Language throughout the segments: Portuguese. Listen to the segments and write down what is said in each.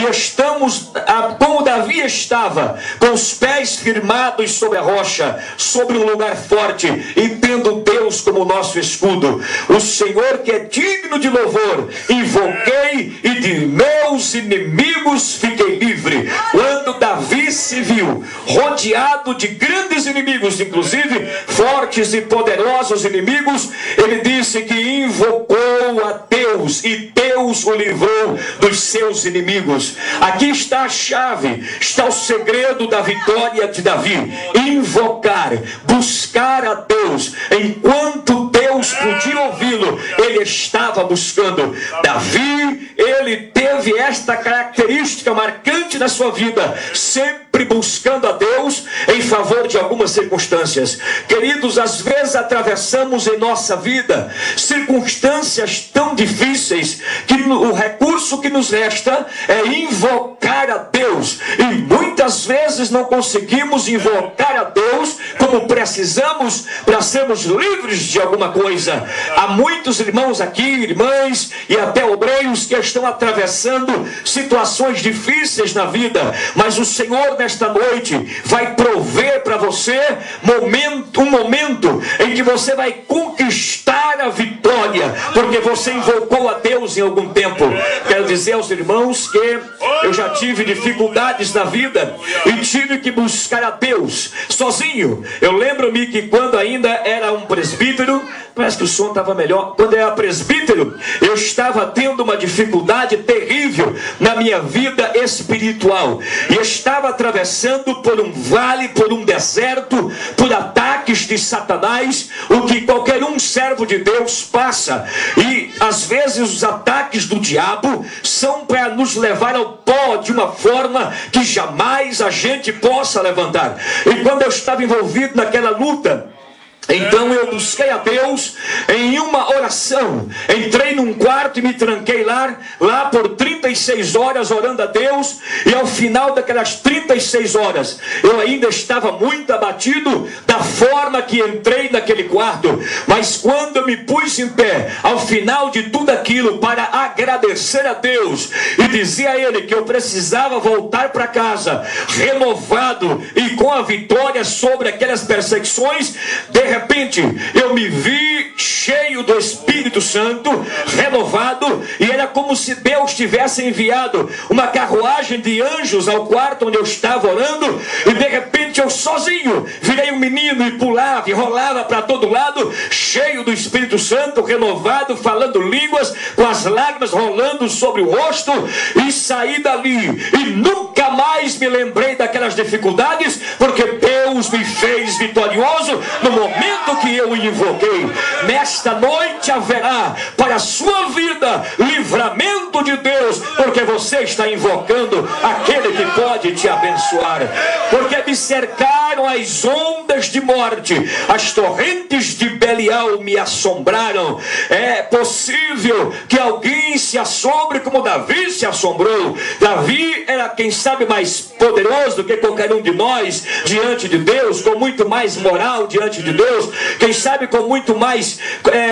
e estamos como Davi estava, com os pés firmados sobre a rocha, sobre um lugar forte, e tendo Deus como nosso escudo. O Senhor que é digno de louvor, invoquei, e de meus inimigos fiquei livre. Quando Davi se viu rodeado de grandes inimigos, inclusive fortes e poderosos inimigos, ele disse que invocou a Deus, e Deus o livrou dos seus inimigos. Aqui está a chave, está o segredo da vitória de Davi: invocar, buscar a Deus. Enquanto Deus podia ouvi-lo, ele estava buscando. Davi, ele teve esta característica marcante na sua vida, sempre buscando a Deus em favor de algumas circunstâncias. Queridos, às vezes atravessamos em nossa vida circunstâncias tão difíceis que o recurso que nos resta é invocar a Deus, e muitas vezes não conseguimos invocar a Deus como precisamos para sermos livres de alguma coisa. Há muitos irmãos aqui, irmãs e até obreiros que estão atravessando situações difíceis na vida, mas o Senhor nesta noite vai prover para você um momento em que você vai conquistar a vitória, porque você invocou a Deus em algum tempo. Quero dizer aos irmãos que eu já tive dificuldades na vida e tive que buscar a Deus sozinho. Eu lembro-me que quando ainda era um presbítero, parece que o som estava melhor, quando eu era presbítero, eu estava tendo uma dificuldade terrível na minha vida espiritual, e estava atravessando por um vale, por um deserto, por ataques de Satanás, o que qualquer um servo de Deus passa. E às vezes os ataques do diabo são para nos levar ao pó de uma forma que jamais a gente possa levantar. E quando eu estava envolvido naquela luta, então eu busquei a Deus em uma oração. Entrei num quarto e me tranquei lá por 36 horas orando a Deus. E ao final daquelas 36 horas eu ainda estava muito abatido da forma que entrei naquele quarto. Mas quando eu me pus em pé ao final de tudo aquilo para agradecer a Deus e dizer a Ele que eu precisava voltar para casa renovado e com a vitória sobre aquelas perseguições, de repente eu me vi cheio do Espírito Santo, renovado, e era como se Deus tivesse enviado uma carruagem de anjos ao quarto onde eu estava orando, e de repente eu sozinho virei um menino e pulava e rolava para todo lado, cheio do Espírito Santo, renovado, falando línguas, com as lágrimas rolando sobre o rosto, e saí dali e nunca mais me lembrei daquelas dificuldades, porque Deus me fez vitorioso no momento que eu o invoquei. Nesta noite haverá para a sua vida livramento de Deus, porque você está invocando aquele que pode te abençoar. Porque me cercaram as ondas de morte, as torrentes de Belial me assombraram. É possível que alguém se assombre como Davi se assombrou. Davi era, quem sabe, mais poderoso do que qualquer um de nós diante de Deus, com muito mais moral diante de Deus, quem sabe com muito mais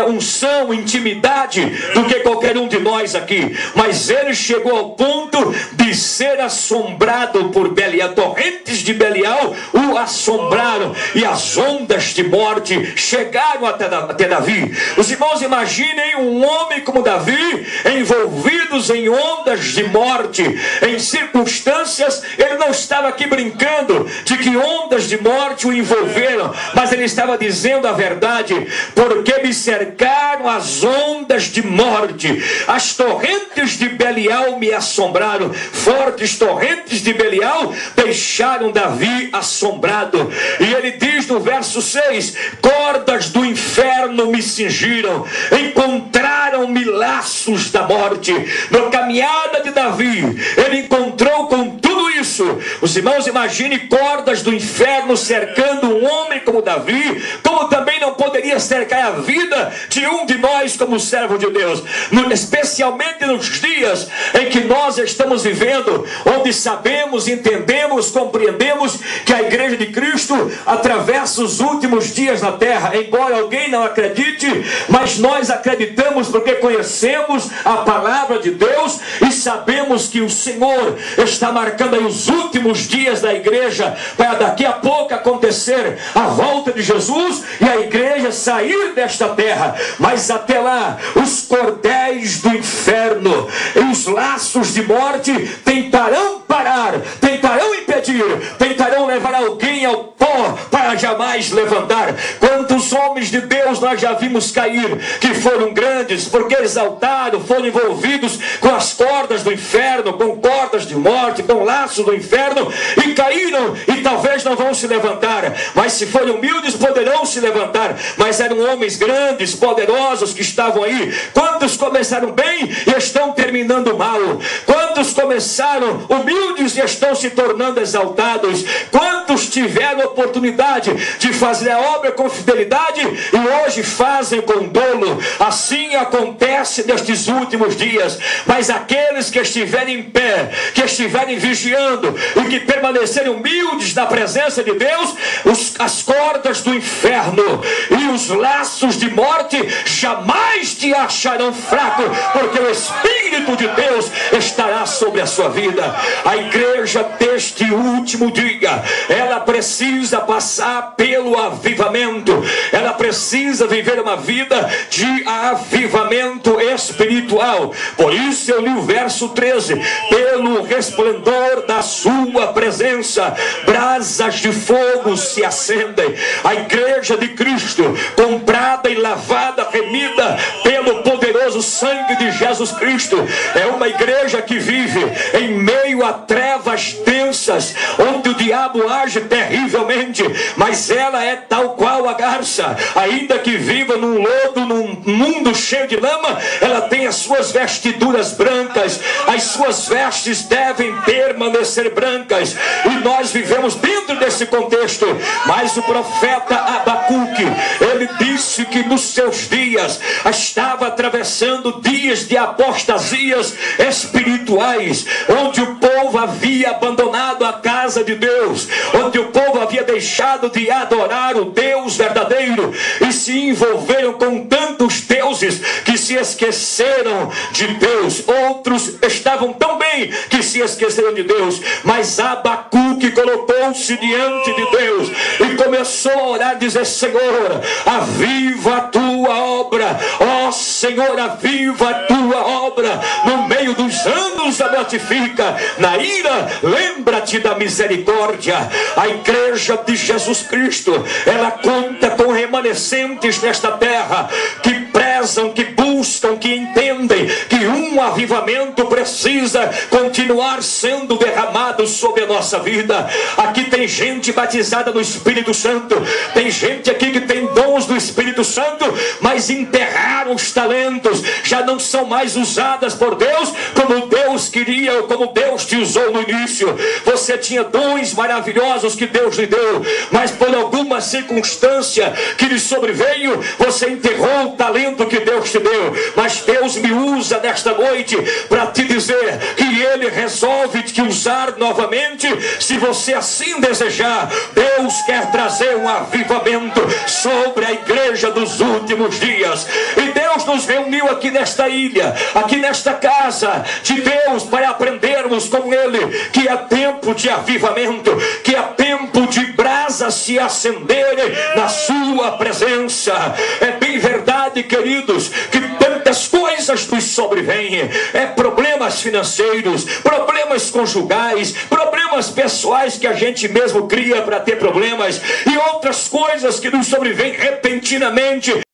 unção, intimidade do que qualquer um de nós aqui. Mas ele chegou ao ponto de ser assombrado por Belial. Torrentes de Belial o assombraram, e as ondas de morte chegaram até Davi. Os irmãos, imaginem um homem como Davi envolvidos em ondas de morte, em circunstâncias. Ele não estava aqui brincando de que ondas de morte o envolveram, mas ele estava dizendo a verdade: porque me cercaram as ondas de morte, as torrentes de Belial me assombraram. Fortes torrentes de Belial deixaram Davi assombrado. E ele diz no verso 6: cordas do inferno me cingiram, encontraram-me laços da morte. Na caminhada de Davi, ele encontrou com tudo isso isso. Os irmãos, imagine cordas do inferno cercando um homem como Davi, como também não poderia cercar a vida de um de nós como servo de Deus, especialmente nos dias em que nós estamos vivendo, onde sabemos, entendemos, compreendemos que a igreja de Cristo atravessa os últimos dias na terra. Embora alguém não acredite, mas nós acreditamos porque conhecemos a palavra de Deus e sabemos que o Senhor está marcando aí os últimos dias da igreja, para daqui a pouco acontecer a volta de Jesus e a igreja sair desta terra. Mas até lá, os cordéis do inferno e os laços de morte tentarão parar, tentarão impedir, tentarão levar alguém ao pó para jamais levantar. Quantos homens de Deus nós já vimos cair, que foram grandes, porque exaltaram, foram envolvidos com as cordas do inferno, com cordas de morte, com laços do inferno, e caíram, e talvez não vão se levantar, mas se forem humildes poderão se levantar. Mas eram homens grandes, poderosos que estavam aí. Quantos começaram bem e estão terminando mal? Quantos começaram humildes e estão se tornando exaltados? Quantos tiveram a oportunidade de fazer a obra com fidelidade e hoje fazem com dolo? Assim acontece nestes últimos dias. Mas aqueles que estiverem em pé, que estiverem vigiando e que permanecerem humildes na presença de Deus, as cordas do inferno e os laços de morte jamais te acharão fraco, porque o Espírito de Deus estará sobre a sua vida. A igreja deste último dia, ela precisa passar pelo avivamento, ela precisa viver uma vida de avivamento espiritual. Por isso eu li o verso 13: pelo resplendor da sua presença, brasas de fogo se acendem. A igreja de Cristo, comprada e lavada, remida pelo poderoso sangue de Jesus Cristo, é uma igreja que vive em meio a trevas densas, onde o diabo age terrivelmente, mas ela é tal qual a garça. Ainda que viva num lodo, num mundo cheio de lama, ela tem as suas vestiduras brancas, as suas vestes devem permanecer brancas, e nós vivemos dentro desse contexto. Mas o profeta Abacuque, ele disse que nos seus dias estava atravessando dias de apostasias espirituais, onde o povo havia abandonado a casa de Deus, onde o povo havia deixado de adorar o Deus verdadeiro e se envolveram com tantos deuses que se esqueceram de Deus. Outros estavam tão bem que se esqueceram de Deus. Mas Abacuque colocou-se diante de Deus e começou a orar, dizer: Senhor, aviva a tua obra, ó Senhor, aviva a tua obra. No meio dos anos a notifica, na ira lembra-te da misericórdia. A igreja de Jesus Cristo, ela conta com remanescentes nesta terra que prezam, que buscam, que entendem que um avivamento precisa continuar sendo derramado sobre a nossa vida. Aqui tem gente batizada no Espírito Santo, tem gente aqui que tem dons do Espírito Santo, mas enterraram os talentos, já não são mais usadas por Deus como Deus queria, ou como Deus te usou no início. Você tinha dons maravilhosos que Deus lhe deu, mas por alguma circunstância que lhe sobreveio, você enterrou o talento que Deus te deu. Mas Deus me usa nesta noite para te dizer que Ele resolve te usar novamente, se você assim desejar. Deus quer trazer um avivamento sobre a igreja dos últimos dias, e Deus nos reuniu aqui nesta ilha, aqui nesta casa de Deus, para aprendermos com Ele que é tempo de avivamento, que é tempo de brasas se acenderem na sua presença. É bem verdade, queridos, que tantas coisas nos sobrevêm, problemas financeiros, problemas conjugais, problemas pessoais que a gente mesmo cria para ter problemas, e outras coisas que nos sobrevêm repentinamente.